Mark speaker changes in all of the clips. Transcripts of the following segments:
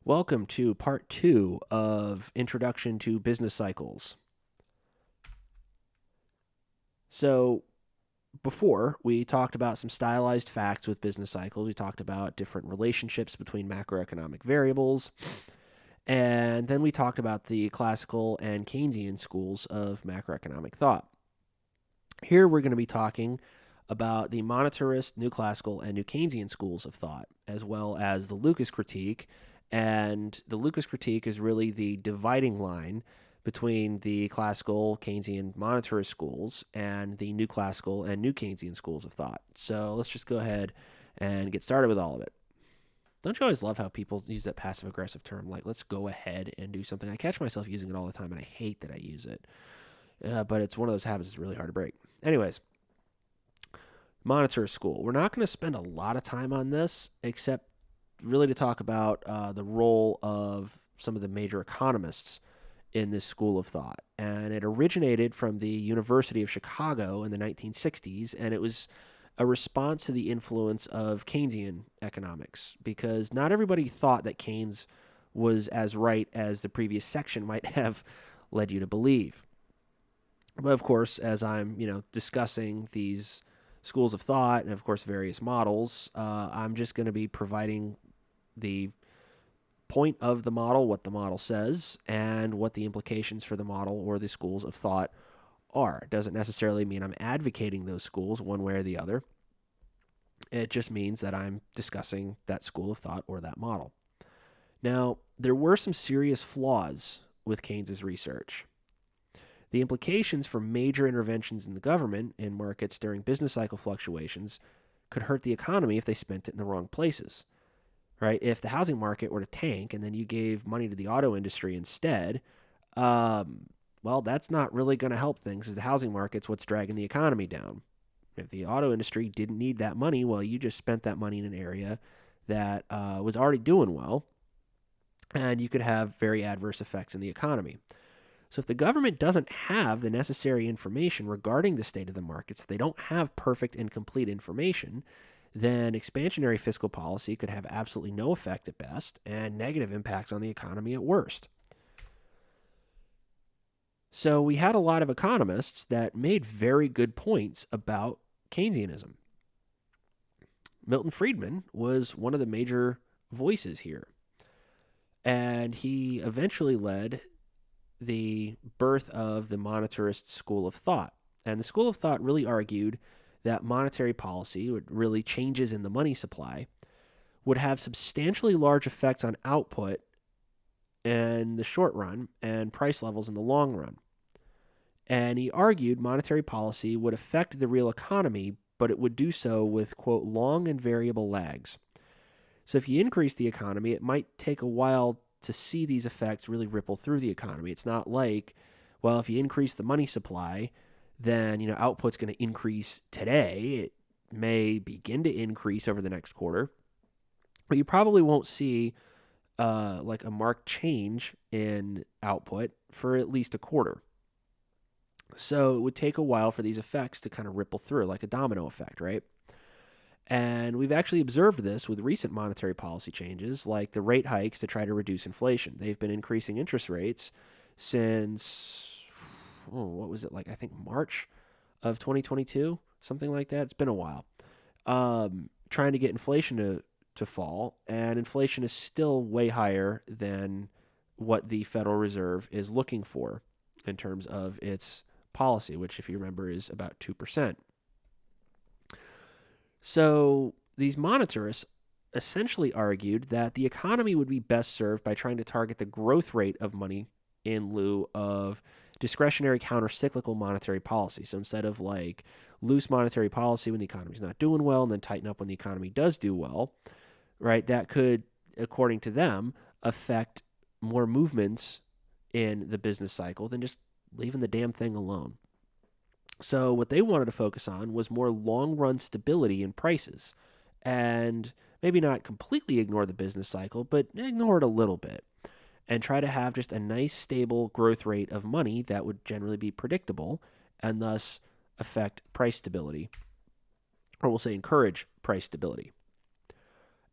Speaker 1: Welcome to part 2 of Introduction to Business Cycles. So, before we talked about some stylized facts with business cycles, we talked about different relationships between macroeconomic variables, and then we talked about the classical and Keynesian schools of macroeconomic thought. Here we're going to be talking about the monetarist, new classical, and new Keynesian schools of thought, as well as the Lucas critique. And the Lucas critique is really the dividing line between the classical Keynesian monetarist schools and the new classical and new Keynesian schools of thought. So let's just go ahead and get started with all of it. Don't you always love how people use that passive aggressive term, like, let's go ahead and do something? I catch myself using it all the time, and I hate that I use it. But it's one of those habits that's really hard to break. Anyways, monetarist school. We're not going to spend a lot of time on this, except really to talk about the role of some of the major economists in this school of thought. And it originated from the University of Chicago in the 1960s, and it was a response to the influence of Keynesian economics, because not everybody thought that Keynes was as right as the previous section might have led you to believe. But of course, as I'm, discussing these schools of thought and of course various models, I'm just going to be providing the point of the model, what the model says, and what the implications for the model or the schools of thought are. It doesn't necessarily mean I'm advocating those schools one way or the other. It just means that I'm discussing that school of thought or that model. Now, there were some serious flaws with Keynes's research. The implications for major interventions in the government in markets during business cycle fluctuations could hurt the economy if they spent it in the wrong places. Right? If the housing market were to tank and then you gave money to the auto industry instead, well, that's not really going to help things, as the housing market's what's dragging the economy down. If the auto industry didn't need that money, well, you just spent that money in an area that was already doing well, and you could have very adverse effects in the economy. So if the government doesn't have the necessary information regarding the state of the markets, they don't have perfect and complete information, then expansionary fiscal policy could have absolutely no effect at best and negative impacts on the economy at worst. So we had a lot of economists that made very good points about Keynesianism. Milton Friedman was one of the major voices here, and he eventually led the birth of the monetarist school of thought. And the school of thought really argued that monetary policy, really changes in the money supply, would have substantially large effects on output in the short run and price levels in the long run. And he argued monetary policy would affect the real economy, but it would do so with, quote, long and variable lags. So if you increase the economy, it might take a while to see these effects really ripple through the economy. It's not like, well, if you increase the money supply, then output's going to increase today. It may begin to increase over the next quarter, but you probably won't see like a marked change in output for at least a quarter. So it would take a while for these effects to kind of ripple through, like a domino effect, right? And we've actually observed this with recent monetary policy changes, like the rate hikes to try to reduce inflation. They've been increasing interest rates since, what was it, like I think March of 2022, something like that. It's been a while. Trying to get inflation to fall, and inflation is still way higher than what the Federal Reserve is looking for in terms of its policy, which, if you remember, is about 2%. So these monetarists essentially argued that the economy would be best served by trying to target the growth rate of money in lieu of discretionary counter-cyclical monetary policy. So instead of like loose monetary policy when the economy's not doing well and then tighten up when the economy does do well, right, that could, according to them, affect more movements in the business cycle than just leaving the damn thing alone. So what they wanted to focus on was more long-run stability in prices, and maybe not completely ignore the business cycle, but ignore it a little bit, and try to have just a nice stable growth rate of money that would generally be predictable and thus affect price stability, or we'll say encourage price stability.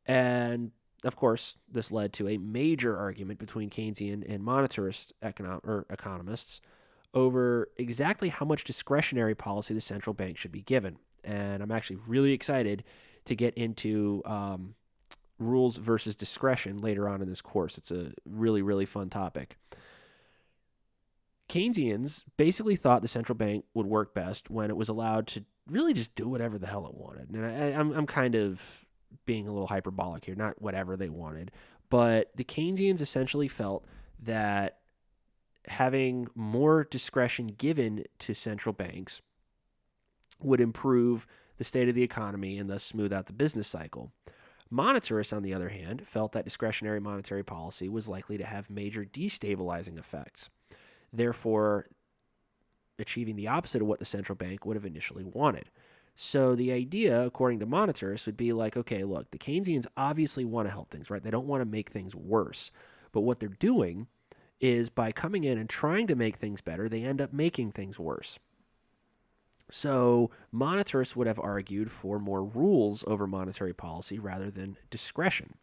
Speaker 1: And of course, this led to a major argument between Keynesian and monetarist economists over exactly how much discretionary policy the central bank should be given. And I'm actually really excited to get into rules versus discretion later on in this course. It's a really, really fun topic. Keynesians basically thought the central bank would work best when it was allowed to really just do whatever the hell it wanted. And I'm kind of being a little hyperbolic here, not whatever they wanted, but the Keynesians essentially felt that having more discretion given to central banks would improve the state of the economy and thus smooth out the business cycle. Monetarists, on the other hand, felt that discretionary monetary policy was likely to have major destabilizing effects, therefore achieving the opposite of what the central bank would have initially wanted. So the idea, according to monetarists, would be like, okay, look, the Keynesians obviously want to help things, right? They don't want to make things worse. But what they're doing is by coming in and trying to make things better, they end up making things worse. So monetarists would have argued for more rules over monetary policy rather than discretion.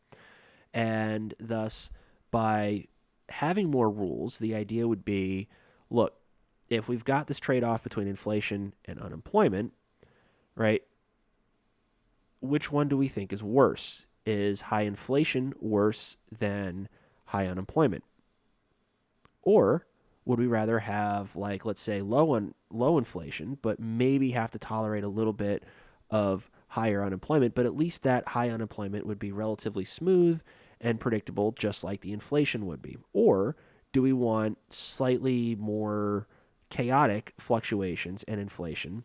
Speaker 1: And thus, by having more rules, the idea would be, look, if we've got this trade-off between inflation and unemployment, right, which one do we think is worse? Is high inflation worse than high unemployment? Or would we rather have, like, let's say low inflation, but maybe have to tolerate a little bit of higher unemployment, but at least that high unemployment would be relatively smooth and predictable, just like the inflation would be? Or do we want slightly more chaotic fluctuations and inflation,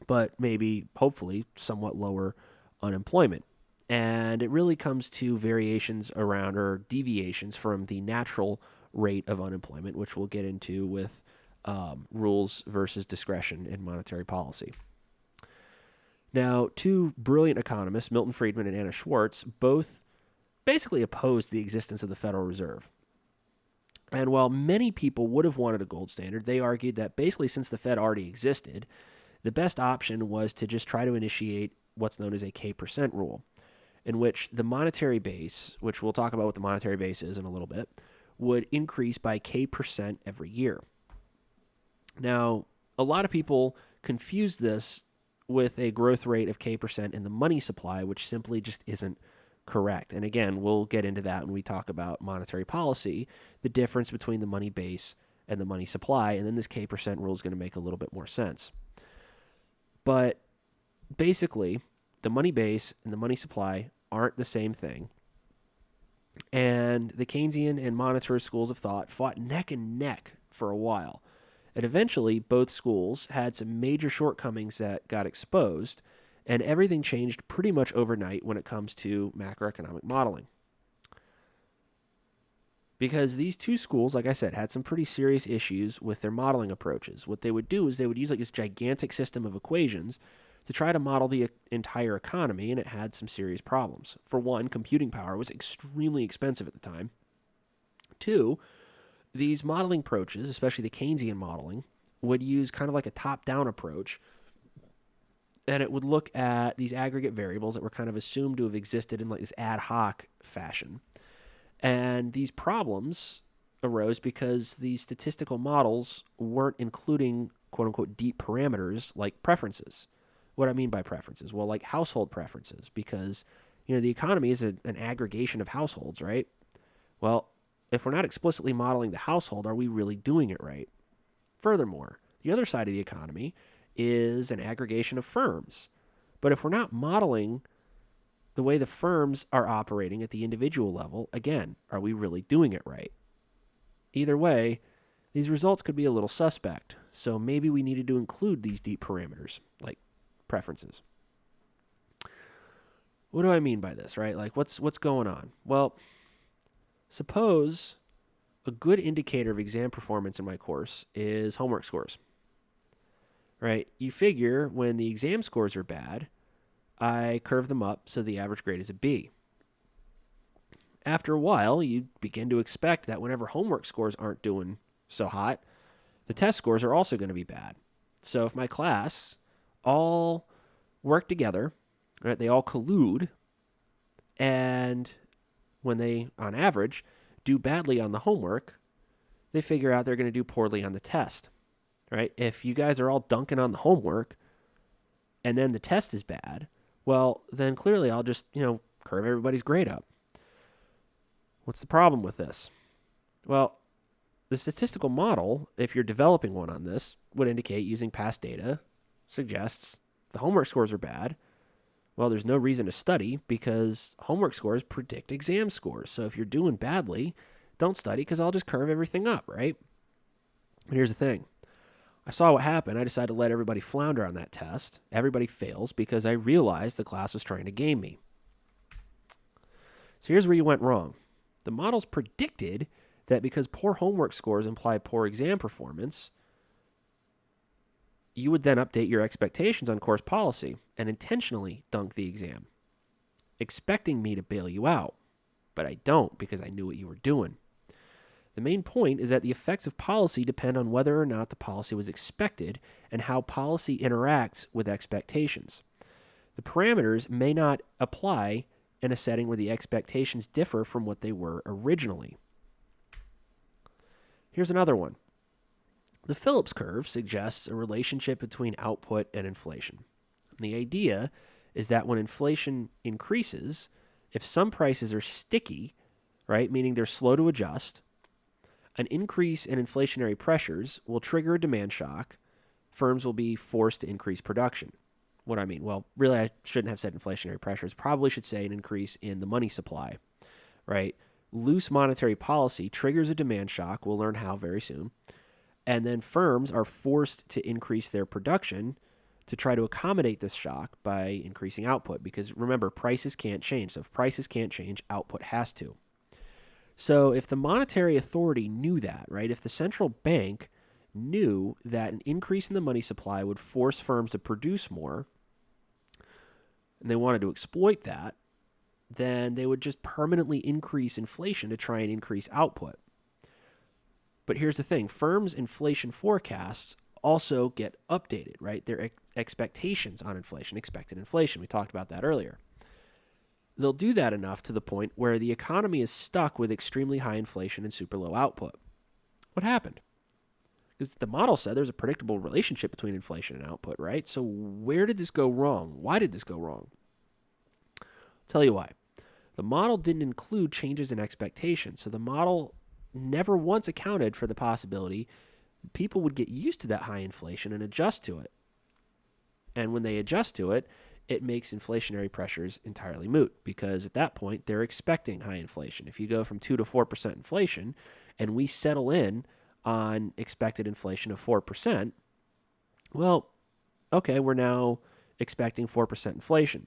Speaker 1: but maybe, hopefully, somewhat lower unemployment? And it really comes to variations around, or deviations from, the natural rate of unemployment, which we'll get into with rules versus discretion in monetary policy. Now, two brilliant economists, Milton Friedman and Anna Schwartz, both basically opposed the existence of the Federal Reserve. And while many people would have wanted a gold standard, they argued that basically since the Fed already existed, the best option was to just try to initiate what's known as a K% rule, in which the monetary base, which we'll talk about what the monetary base is in a little bit, would increase by K% every year. Now, a lot of people confuse this with a growth rate of K% in the money supply, which simply just isn't correct. And again, we'll get into that when we talk about monetary policy, the difference between the money base and the money supply, and then this K% rule is going to make a little bit more sense. But basically, the money base and the money supply aren't the same thing. And the Keynesian and monetarist schools of thought fought neck and neck for a while. And eventually, both schools had some major shortcomings that got exposed, and everything changed pretty much overnight when it comes to macroeconomic modeling. Because these two schools, like I said, had some pretty serious issues with their modeling approaches. What they would do is they would use like this gigantic system of equations to try to model the entire economy, and it had some serious problems. For one, computing power was extremely expensive at the time. Two, these modeling approaches, especially the Keynesian modeling, would use kind of like a top-down approach, and it would look at these aggregate variables that were kind of assumed to have existed in like this ad hoc fashion. And these problems arose because these statistical models weren't including quote-unquote deep parameters like preferences. What I mean by preferences? Well, like household preferences, because, the economy is an aggregation of households, right? Well, if we're not explicitly modeling the household, are we really doing it right? Furthermore, the other side of the economy is an aggregation of firms. But if we're not modeling the way the firms are operating at the individual level, again, are we really doing it right? Either way, these results could be a little suspect. So maybe we needed to include these deep parameters, like preferences. What do I mean by this, right? Like, what's going on? Well, suppose a good indicator of exam performance in my course is homework scores, right? You figure when the exam scores are bad, I curve them up so the average grade is a B. After a while, you begin to expect that whenever homework scores aren't doing so hot, the test scores are also going to be bad. So if my class all work together, right, they all collude, and when they, on average, do badly on the homework, they figure out they're going to do poorly on the test, right? If you guys are all dunking on the homework and then the test is bad, well, then clearly I'll just, curve everybody's grade up. What's the problem with this? Well, the statistical model, if you're developing one on this, would indicate using past data suggests the homework scores are bad. Well, there's no reason to study because homework scores predict exam scores. So if you're doing badly, don't study because I'll just curve everything up, right? But here's the thing. I saw what happened. I decided to let everybody flounder on that test. Everybody fails because I realized the class was trying to game me. So here's where you went wrong. The models predicted that because poor homework scores imply poor exam performance, you would then update your expectations on course policy and intentionally dunk the exam, expecting me to bail you out. But I don't because I knew what you were doing. The main point is that the effects of policy depend on whether or not the policy was expected and how policy interacts with expectations. The parameters may not apply in a setting where the expectations differ from what they were originally. Here's another one. The Phillips curve suggests a relationship between output and inflation. The idea is that when inflation increases, if some prices are sticky, right, meaning they're slow to adjust, an increase in inflationary pressures will trigger a demand shock. Firms will be forced to increase production. What do I mean? Well, really, I shouldn't have said inflationary pressures. Probably should say an increase in the money supply, right? Loose monetary policy triggers a demand shock. We'll learn how very soon. And then firms are forced to increase their production to try to accommodate this shock by increasing output. Because remember, prices can't change. So if prices can't change, output has to. So if the monetary authority knew that, right, if the central bank knew that an increase in the money supply would force firms to produce more, and they wanted to exploit that, then they would just permanently increase inflation to try and increase output. But here's the thing. Firms' inflation forecasts also get updated, right? Their expectations on inflation, expected inflation. We talked about that earlier. They'll do that enough to the point where the economy is stuck with extremely high inflation and super low output. What happened? Because the model said there's a predictable relationship between inflation and output, right? So where did this go wrong? Why did this go wrong? I'll tell you why. The model didn't include changes in expectations. So the model never once accounted for the possibility that people would get used to that high inflation and adjust to it. And when they adjust to it, it makes inflationary pressures entirely moot because at that point, they're expecting high inflation. If you go from 2 to 4% inflation and we settle in on expected inflation of 4%, well, okay, we're now expecting 4% inflation.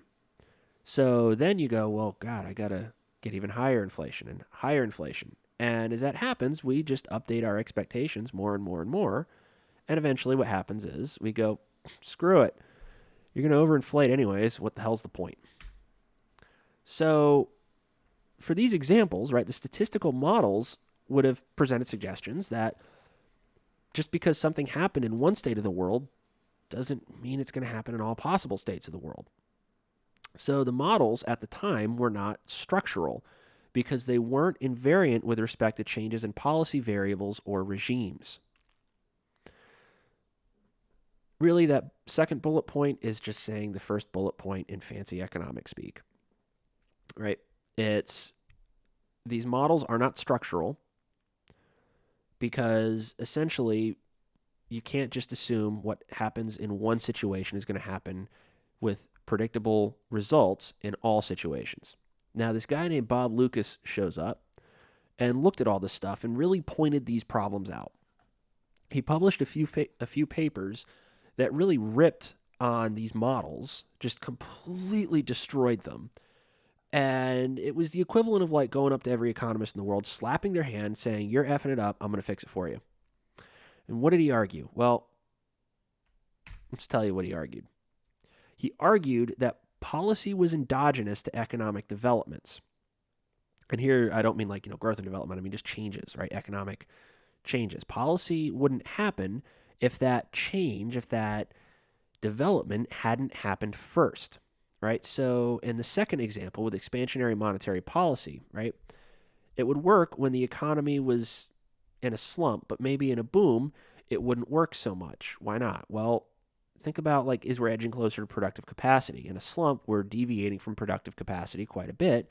Speaker 1: So then you go, well, God, I got to get even higher inflation and higher inflation. And as that happens, we just update our expectations more and more and more. And eventually what happens is we go, screw it. You're going to overinflate anyways. What the hell's the point? So for these examples, right, the statistical models would have presented suggestions that just because something happened in one state of the world doesn't mean it's going to happen in all possible states of the world. So the models at the time were not structural because they weren't invariant with respect to changes in policy variables or regimes. Really, that second bullet point is just saying the first bullet point in fancy economic speak, right? It's these models are not structural because essentially you can't just assume what happens in one situation is going to happen with predictable results in all situations. Now, this guy named Bob Lucas shows up and looked at all this stuff and really pointed these problems out. He published a few papers that really ripped on these models, just completely destroyed them. And it was the equivalent of like going up to every economist in the world, slapping their hand, saying, "You're effing it up, I'm going to fix it for you." And what did he argue? Well, let's tell you what he argued. He argued that policy was endogenous to economic developments. And here, I don't mean like, growth and development. I mean just changes, right? Economic changes. Policy wouldn't happen if that change, if that development hadn't happened first, right? So in the second example with expansionary monetary policy, right, it would work when the economy was in a slump, but maybe in a boom, it wouldn't work so much. Why not? Well, think about like is we're edging closer to productive capacity. In a slump, we're deviating from productive capacity quite a bit.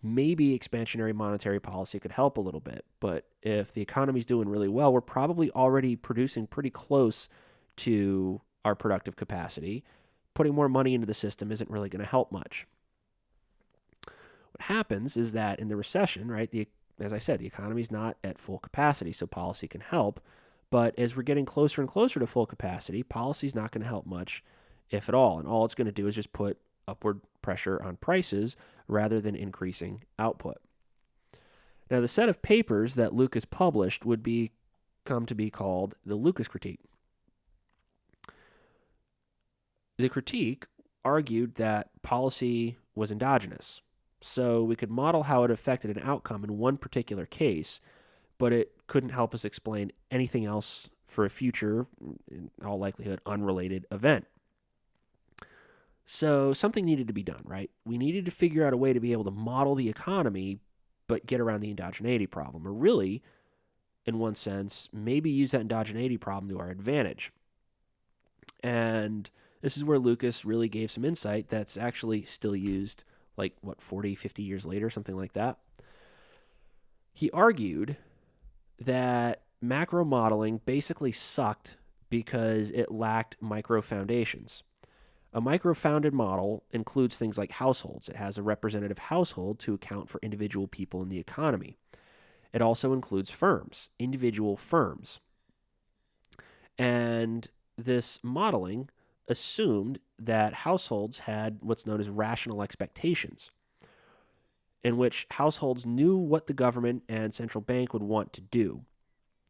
Speaker 1: Maybe expansionary monetary policy could help a little bit, but if the economy's doing really well, we're probably already producing pretty close to our productive capacity. Putting more money into the system isn't really going to help much. What happens is that in the recession, right, as I said, the economy's not at full capacity, so policy can help. But as we're getting closer and closer to full capacity, policy's not going to help much, if at all. And all it's going to do is just put upward pressure on prices rather than increasing output. Now, the set of papers that Lucas published would come to be called the Lucas critique. The critique argued that policy was endogenous, so we could model how it affected an outcome in one particular case, but it couldn't help us explain anything else for a future, in all likelihood, unrelated event. So something needed to be done, right? We needed to figure out a way to be able to model the economy, but get around the endogeneity problem, or really, in one sense, maybe use that endogeneity problem to our advantage. And this is where Lucas really gave some insight that's actually still used, like, 40, 50 years later, something like that. He argued that macro modeling basically sucked because it lacked micro foundations. A micro-founded model includes things like households. It has a representative household to account for individual people in the economy. It also includes firms, individual firms. And this modeling assumed that households had what's known as rational expectations, in which households knew what the government and central bank would want to do.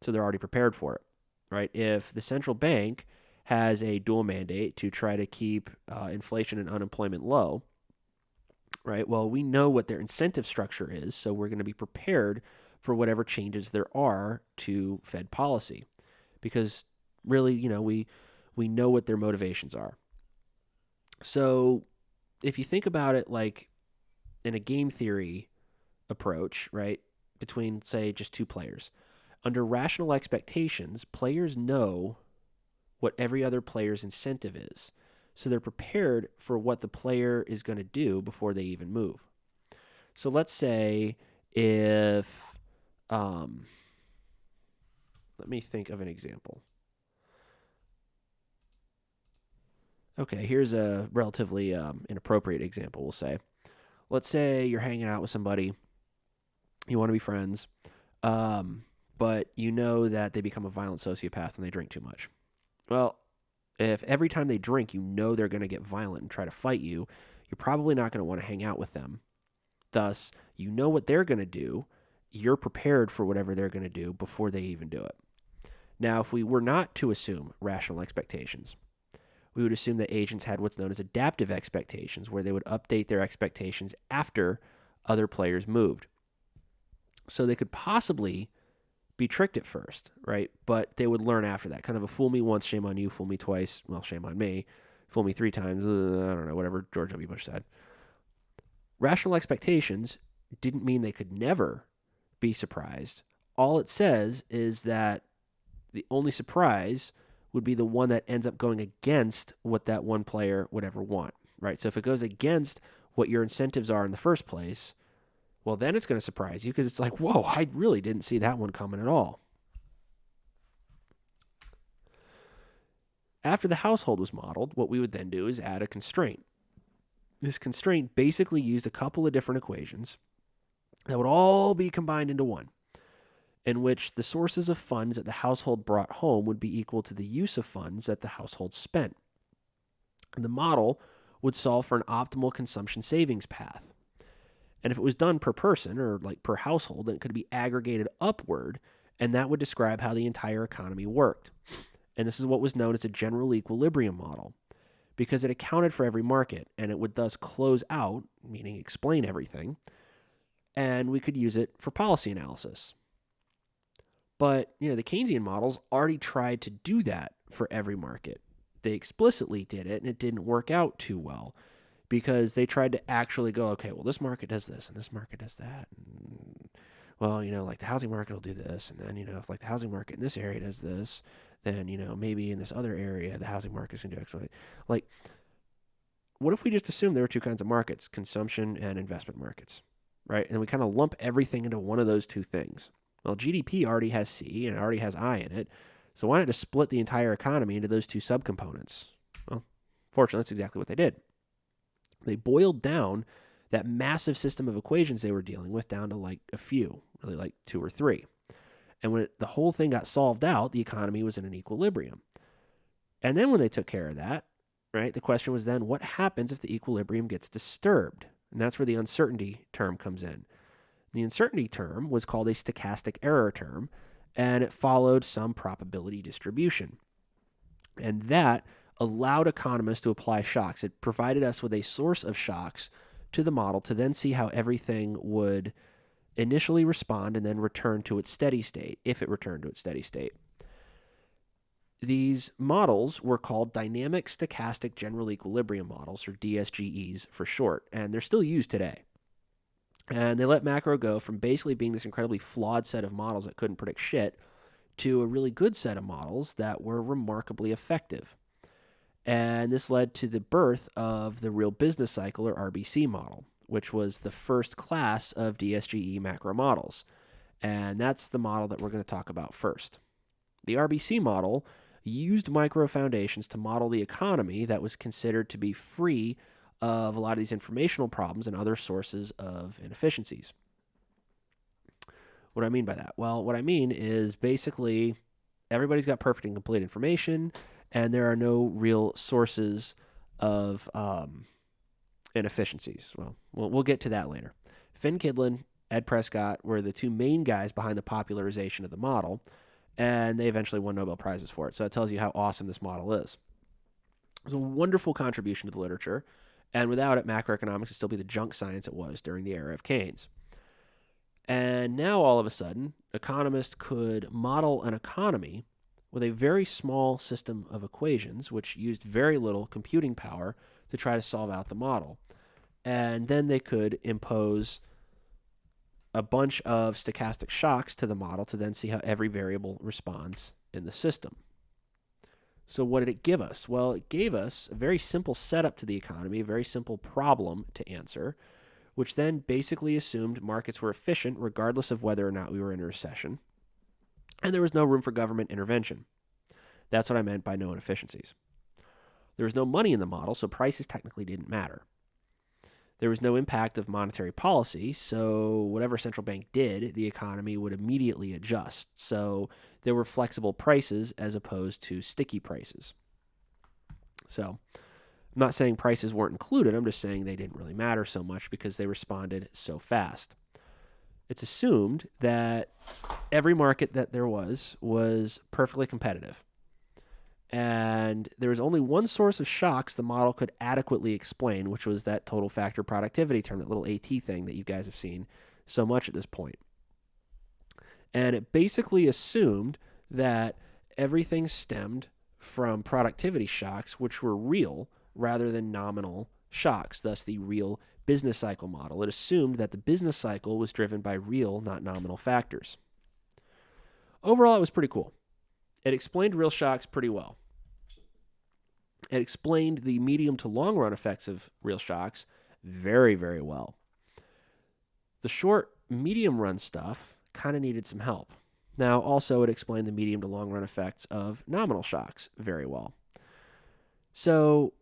Speaker 1: So they're already prepared for it, right? If the central bank has a dual mandate to try to keep inflation and unemployment low, right? Well, we know what their incentive structure is, so we're going to be prepared for whatever changes there are to Fed policy, because really, we know what their motivations are. So if you think about it like in a game theory approach, right, between, say, just two players, under rational expectations, players know what every other player's incentive is. So they're prepared for what the player is going to do before they even move. So let's say if, let me think of an example. Okay, here's a relatively inappropriate example, we'll say. Let's say you're hanging out with somebody, you want to be friends, but you know that they become a violent sociopath and they drink too much. Well, if every time they drink, you know they're going to get violent and try to fight you, you're probably not going to want to hang out with them. Thus, you know what they're going to do. You're prepared for whatever they're going to do before they even do it. Now, if we were not to assume rational expectations, we would assume that agents had what's known as adaptive expectations, where they would update their expectations after other players moved. So they could possibly be tricked at first, right? But they would learn after that. Kind of a fool me once, shame on you, fool me twice, well, shame on me, fool me three times, I don't know, whatever George W. Bush said. Rational expectations didn't mean they could never be surprised. All it says is that the only surprise would be the one that ends up going against what that one player would ever want, right? So if it goes against what your incentives are in the first place, well, then it's going to surprise you because it's like, whoa, I really didn't see that one coming at all. After the household was modeled, what we would then do is add a constraint. This constraint basically used a couple of different equations that would all be combined into one, in which the sources of funds that the household brought home would be equal to the use of funds that the household spent. And the model would solve for an optimal consumption savings path. And if it was done per person or like per household, then it could be aggregated upward, and that would describe how the entire economy worked. And this is what was known as a general equilibrium model, because it accounted for every market, and it would thus close out, meaning explain everything, and we could use it for policy analysis. But, the Keynesian models already tried to do that for every market. They explicitly did it, and it didn't work out too well because they tried to actually go, okay, well, this market does this and this market does that. And, well, like the housing market will do this. And then, if like the housing market in this area does this, then, maybe in this other area, the housing market is going to do X. Like, what if we just assume there were two kinds of markets, consumption and investment markets, right? And we kind of lump everything into one of those two things. Well, GDP already has C and it already has I in it. So why not just split the entire economy into those two subcomponents? Well, fortunately, that's exactly what they did. They boiled down that massive system of equations they were dealing with down to like a few, really like two or three. And when the whole thing got solved out, the economy was in an equilibrium. And then when they took care of that, right, the question was then what happens if the equilibrium gets disturbed? And that's where the uncertainty term comes in. The uncertainty term was called a stochastic error term, and it followed some probability distribution. And that allowed economists to apply shocks. It provided us with a source of shocks to the model to then see how everything would initially respond and then return to its steady state, if it returned to its steady state. These models were called dynamic stochastic general equilibrium models, or DSGEs for short, and they're still used today. And they let macro go from basically being this incredibly flawed set of models that couldn't predict shit to a really good set of models that were remarkably effective. And this led to the birth of the real business cycle, or RBC model, which was the first class of DSGE macro models. And that's the model that we're going to talk about first. The RBC model used micro foundations to model the economy that was considered to be free of a lot of these informational problems and other sources of inefficiencies. What do I mean by that? Well, what I mean is basically everybody's got perfect and complete information, and there are no real sources of inefficiencies. Well, we'll get to that later. Finn Kidlin, Ed Prescott were the two main guys behind the popularization of the model, and they eventually won Nobel Prizes for it. So that tells you how awesome this model is. It was a wonderful contribution to the literature, and without it, macroeconomics would still be the junk science it was during the era of Keynes. And now, all of a sudden, economists could model an economy with a very small system of equations, which used very little computing power to try to solve out the model. And then they could impose a bunch of stochastic shocks to the model to then see how every variable responds in the system. So what did it give us? Well, it gave us a very simple setup to the economy, a very simple problem to answer, which then basically assumed markets were efficient regardless of whether or not we were in a recession, and there was no room for government intervention. That's what I meant by no inefficiencies. There was no money in the model, so prices technically didn't matter. There was no impact of monetary policy, so whatever central bank did, the economy would immediately adjust. So there were flexible prices as opposed to sticky prices. So I'm not saying prices weren't included. I'm just saying they didn't really matter so much because they responded so fast. It's assumed that every market that there was perfectly competitive. And there was only one source of shocks the model could adequately explain, which was that total factor productivity term, that little AT thing that you guys have seen so much at this point. And it basically assumed that everything stemmed from productivity shocks, which were real rather than nominal shocks, thus the real business cycle model. It assumed that the business cycle was driven by real, not nominal factors. Overall, it was pretty cool. It explained real shocks pretty well. It explained the medium to long run effects of real shocks very, very well. The short, medium run stuff kind of needed some help. Now, also, it explained the medium to long run effects of nominal shocks very well. So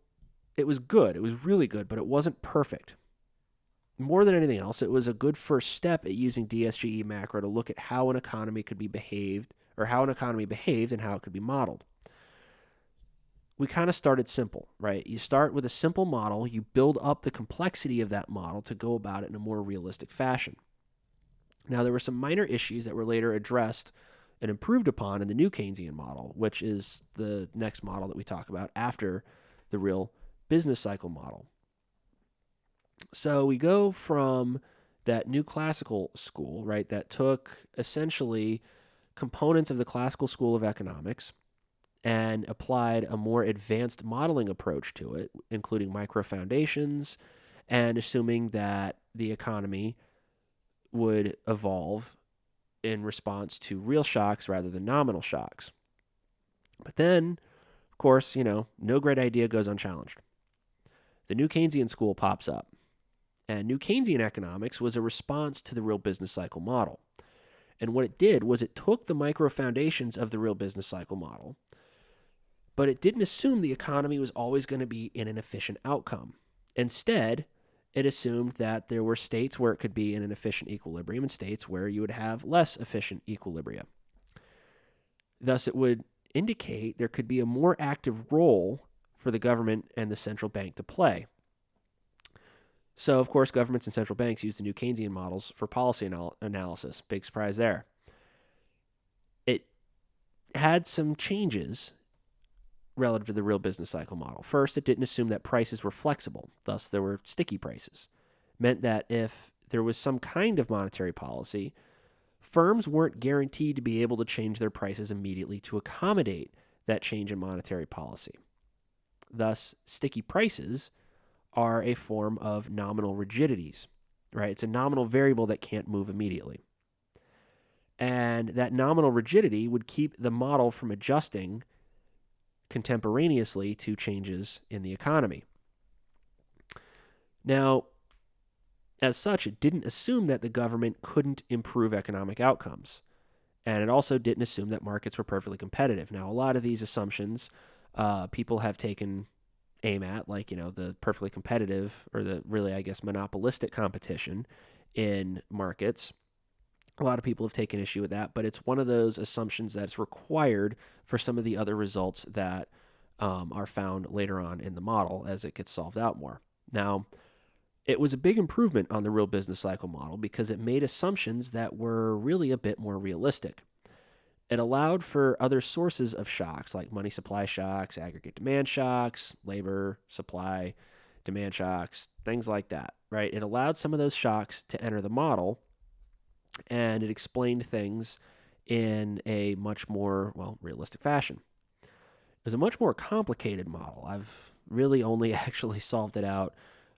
Speaker 1: it was good. It was really good, but it wasn't perfect. More than anything else, it was a good first step at using DSGE macro to look at how an economy could be behaved, or how an economy behaved and how it could be modeled. We kind of started simple, right? You start with a simple model, you build up the complexity of that model to go about it in a more realistic fashion. Now, there were some minor issues that were later addressed and improved upon in the new Keynesian model, which is the next model that we talk about after the real business cycle model. So we go from that new classical school, right, that took essentially components of the classical school of economics and applied a more advanced modeling approach to it, including micro foundations and assuming that the economy would evolve in response to real shocks rather than nominal shocks. But then, of course, no great idea goes unchallenged. The new Keynesian school pops up. And new Keynesian economics was a response to the real business cycle model. And what it did was it took the micro foundations of the real business cycle model, but it didn't assume the economy was always going to be in an efficient outcome. Instead, it assumed that there were states where it could be in an efficient equilibrium and states where you would have less efficient equilibria. Thus, it would indicate there could be a more active role for the government and the central bank to play. So, of course, governments and central banks use the new Keynesian models for policy analysis. Big surprise there. It had some changes relative to the real business cycle model. First, it didn't assume that prices were flexible. Thus, there were sticky prices. It meant that if there was some kind of monetary policy, firms weren't guaranteed to be able to change their prices immediately to accommodate that change in monetary policy. Thus, sticky prices are a form of nominal rigidities, right? It's a nominal variable that can't move immediately. And that nominal rigidity would keep the model from adjusting contemporaneously to changes in the economy. Now, as such, it didn't assume that the government couldn't improve economic outcomes. And it also didn't assume that markets were perfectly competitive. Now, a lot of these assumptions people have taken aim at, like, the perfectly competitive or the really, I guess, monopolistic competition in markets. A lot of people have taken issue with that, but it's one of those assumptions that's required for some of the other results that are found later on in the model as it gets solved out more. Now, it was a big improvement on the real business cycle model because it made assumptions that were really a bit more realistic. It allowed for other sources of shocks like money supply shocks, aggregate demand shocks, labor supply demand shocks, things like that, right? It allowed some of those shocks to enter the model, and it explained things in a much more, realistic fashion. It was a much more complicated model. I've really only actually solved it out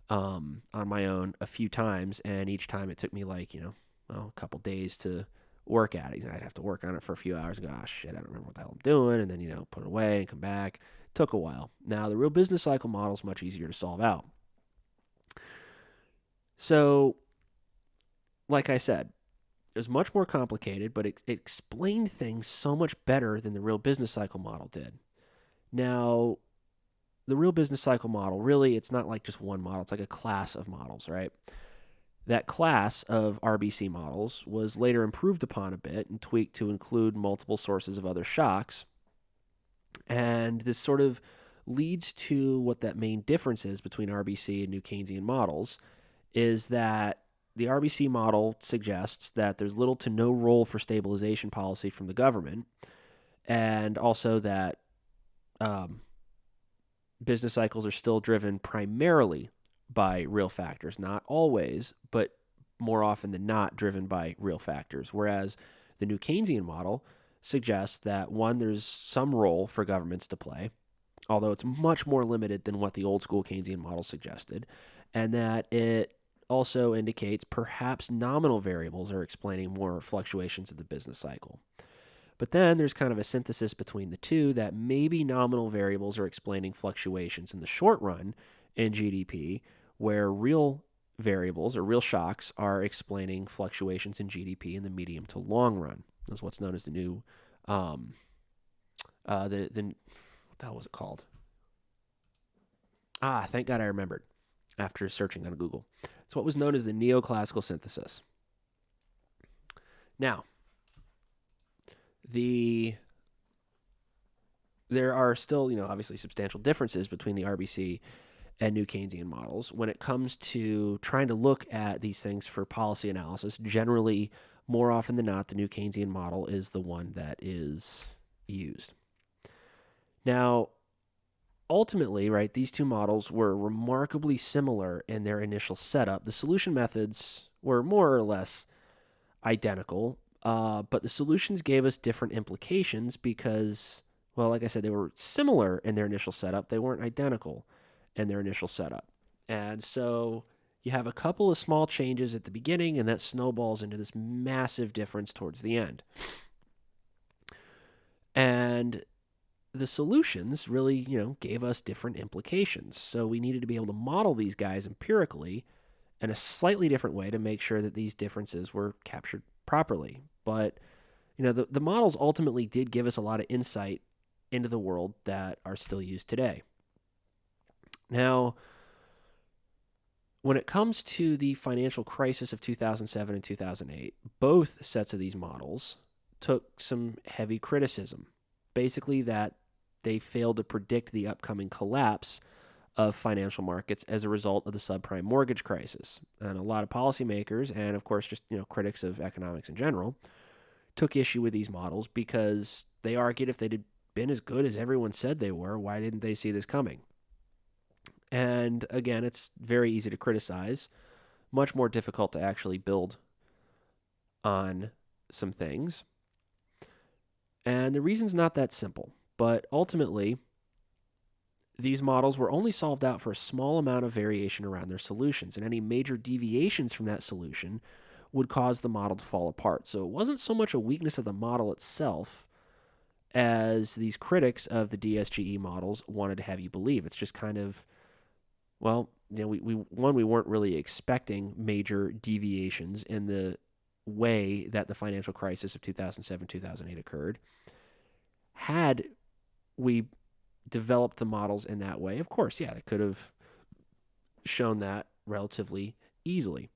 Speaker 1: on my own a few times, and each time it took me a couple days to work at it. I'd have to work on it for a few hours and go, shit, I don't remember what the hell I'm doing, and then, put it away and come back. It took a while. Now, the real business cycle model is much easier to solve out. So, like I said, it was much more complicated, but it explained things so much better than the real business cycle model did. Now, the real business cycle model, really, it's not like just one model. It's like a class of models, right? That class of RBC models was later improved upon a bit and tweaked to include multiple sources of other shocks. And this sort of leads to what that main difference is between RBC and new Keynesian models, is that the RBC model suggests that there's little to no role for stabilization policy from the government, and also that business cycles are still driven primarily by real factors, not always, but more often than not driven by real factors. Whereas the new Keynesian model suggests that, one, there's some role for governments to play, although it's much more limited than what the old school Keynesian model suggested, and that it also indicates perhaps nominal variables are explaining more fluctuations of the business cycle. But then there's kind of a synthesis between the two that maybe nominal variables are explaining fluctuations in the short run in GDP, where real variables or real shocks are explaining fluctuations in GDP in the medium to long run. That's what's known as the new, what the hell was it called? Thank God I remembered after searching on Google. It's what was known as the neoclassical synthesis. Now, there are still, obviously substantial differences between the RBC and new Keynesian models when it comes to trying to look at these things for policy analysis. Generally, more often than not, the new Keynesian model is the one that is used. Now, ultimately, right, these two models were remarkably similar in their initial setup. The solution methods were more or less identical, but the solutions gave us different implications because, Well, like I said, they were similar in their initial setup. They weren't identical in their initial setup. And so you have a couple of small changes at the beginning, and that snowballs into this massive difference towards the end. And the solutions really, gave us different implications. So we needed to be able to model these guys empirically in a slightly different way to make sure that these differences were captured properly. But, the models ultimately did give us a lot of insight into the world that are still used today. Now, when it comes to the financial crisis of 2007 and 2008, both sets of these models took some heavy criticism. Basically, that they failed to predict the upcoming collapse of financial markets as a result of the subprime mortgage crisis. And a lot of policymakers, and of course, just critics of economics in general, took issue with these models because they argued if they'd been as good as everyone said they were, why didn't they see this coming? And again, it's very easy to criticize, much more difficult to actually build on some things. And the reason's not that simple, but ultimately, these models were only solved out for a small amount of variation around their solutions, and any major deviations from that solution would cause the model to fall apart. So it wasn't so much a weakness of the model itself as these critics of the DSGE models wanted to have you believe. It's just kind of, well, we weren't really expecting major deviations in the way that the financial crisis of 2007, 2008 occurred. Had we developed the models in that way, of course, yeah, it could have shown that relatively easily.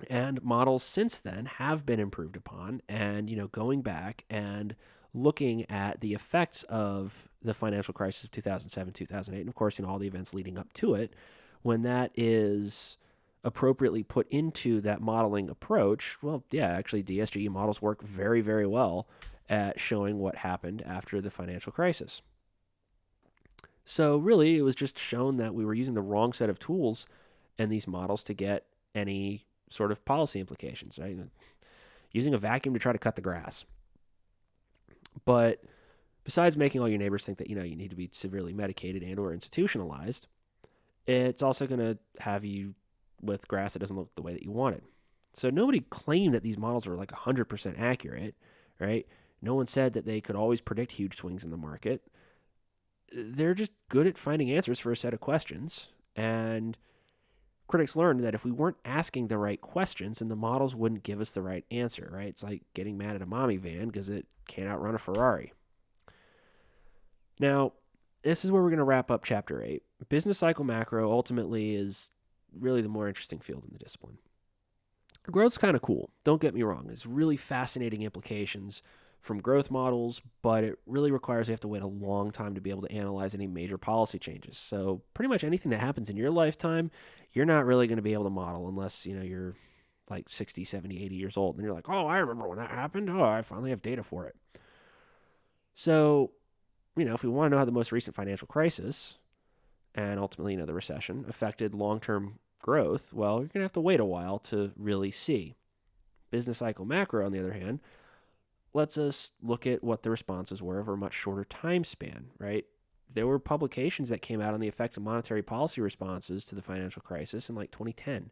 Speaker 1: And models since then have been improved upon, and going back and looking at the effects of the financial crisis of 2007, 2008, and of course, all the events leading up to it, when that is appropriately put into that modeling approach, well, yeah, actually, DSGE models work very, very well at showing what happened after the financial crisis. So really, it was just shown that we were using the wrong set of tools in these models to get any sort of policy implications, right? Using a vacuum to try to cut the grass. But besides making all your neighbors think that, you need to be severely medicated and or institutionalized, it's also going to have you with grass that doesn't look the way that you wanted. So nobody claimed that these models were like 100% accurate, right? No one said that they could always predict huge swings in the market. They're just good at finding answers for a set of questions. And critics learned that if we weren't asking the right questions, then the models wouldn't give us the right answer, right? It's like getting mad at a mommy van because it can't outrun a Ferrari. Now, this is where we're going to wrap up Chapter 8. Business cycle macro ultimately is really the more interesting field in the discipline. Growth's kind of cool. Don't get me wrong. There's really fascinating implications from growth models, but it really requires you have to wait a long time to be able to analyze any major policy changes. So pretty much anything that happens in your lifetime, you're not really going to be able to model unless, you're like 60, 70, 80 years old. And you're like, oh, I remember when that happened. Oh, I finally have data for it. So, if we want to know how the most recent financial crisis and ultimately, the recession affected long-term growth, well, you're going to have to wait a while to really see. Business cycle macro, on the other hand, lets us look at what the responses were over a much shorter time span, right? There were publications that came out on the effects of monetary policy responses to the financial crisis in like 2010,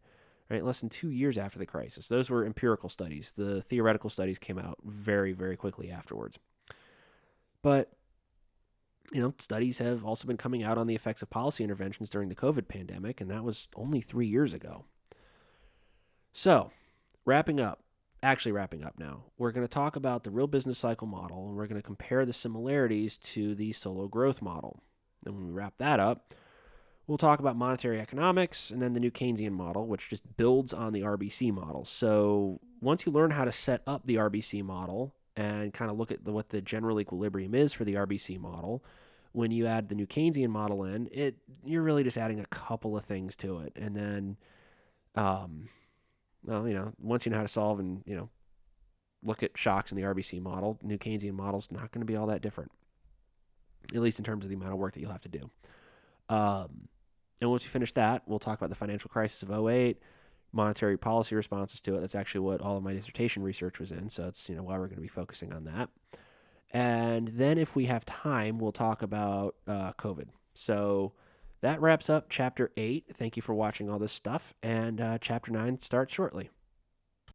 Speaker 1: right? Less than 2 years after the crisis. Those were empirical studies. The theoretical studies came out very, very quickly afterwards. But, studies have also been coming out on the effects of policy interventions during the COVID pandemic, and that was only 3 years ago. So, wrapping up now, we're going to talk about the real business cycle model, and we're going to compare the similarities to the solo growth model. And when we wrap that up, we'll talk about monetary economics and then the new Keynesian model, which just builds on the RBC model. So once you learn how to set up the RBC model and kind of look at what the general equilibrium is for the RBC model, when you add the new Keynesian model in, you're really just adding a couple of things to it. And then once you know how to solve and, look at shocks in the RBC model, new Keynesian model is not going to be all that different, at least in terms of the amount of work that you'll have to do. And once we finish that, we'll talk about the financial crisis of 2008, monetary policy responses to it. That's actually what all of my dissertation research was in, so that's, why we're going to be focusing on that. And then, if we have time, we'll talk about COVID. So that wraps up chapter 8. Thank you for watching all this stuff. And chapter 9 starts shortly.